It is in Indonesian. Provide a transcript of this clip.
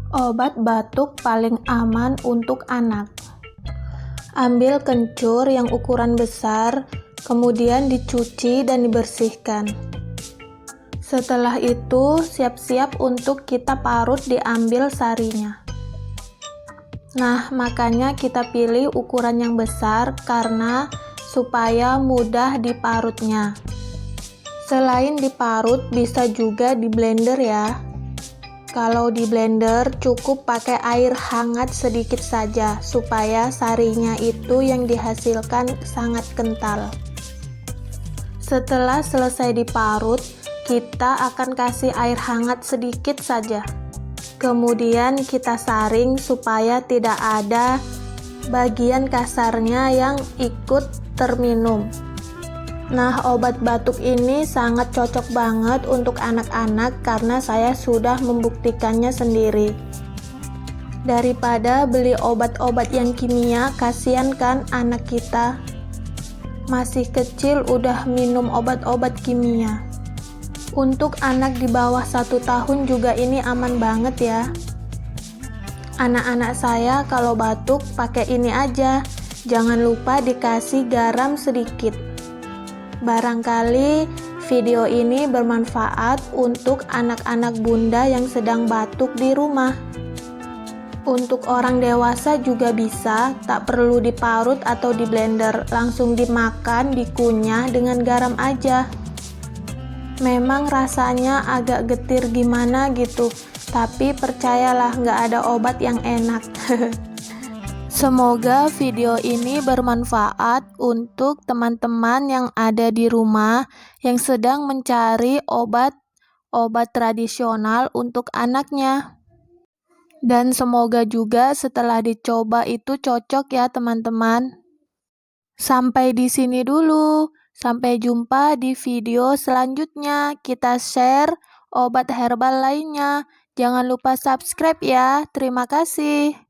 Obat batuk paling aman untuk anak. Ambil kencur yang ukuran besar, kemudian dicuci dan dibersihkan. Setelah itu, siap-siap untuk kita parut, diambil sarinya. Nah, makanya kita pilih ukuran yang besar karena supaya mudah diparutnya. Selain diparut, bisa juga di blender ya. Kalau di blender cukup pakai air hangat sedikit saja supaya sarinya itu yang dihasilkan sangat kental. Setelah selesai diparut, kita akan kasih air hangat sedikit saja. Kemudian kita saring supaya tidak ada bagian kasarnya yang ikut terminum. Nah, obat batuk ini sangat cocok banget untuk anak-anak karena saya sudah membuktikannya sendiri. Daripada beli obat-obat yang kimia, kasihan kan anak kita masih kecil udah minum obat-obat kimia. Untuk anak di bawah 1 tahun juga ini aman banget ya. Anak-anak saya kalau batuk pakai ini aja, jangan lupa dikasih garam sedikit. Barangkali video ini bermanfaat untuk anak-anak bunda yang sedang batuk di rumah. Untuk orang dewasa juga bisa, tak perlu diparut atau di blender, langsung dimakan, dikunyah dengan garam aja. Memang rasanya agak getir gimana gitu, tapi percayalah nggak ada obat yang enak. Semoga video ini bermanfaat untuk teman-teman yang ada di rumah yang sedang mencari obat tradisional untuk anaknya. Dan semoga juga setelah dicoba itu cocok ya teman-teman. Sampai di sini dulu. Sampai jumpa di video selanjutnya. Kita share obat herbal lainnya. Jangan lupa subscribe ya. Terima kasih.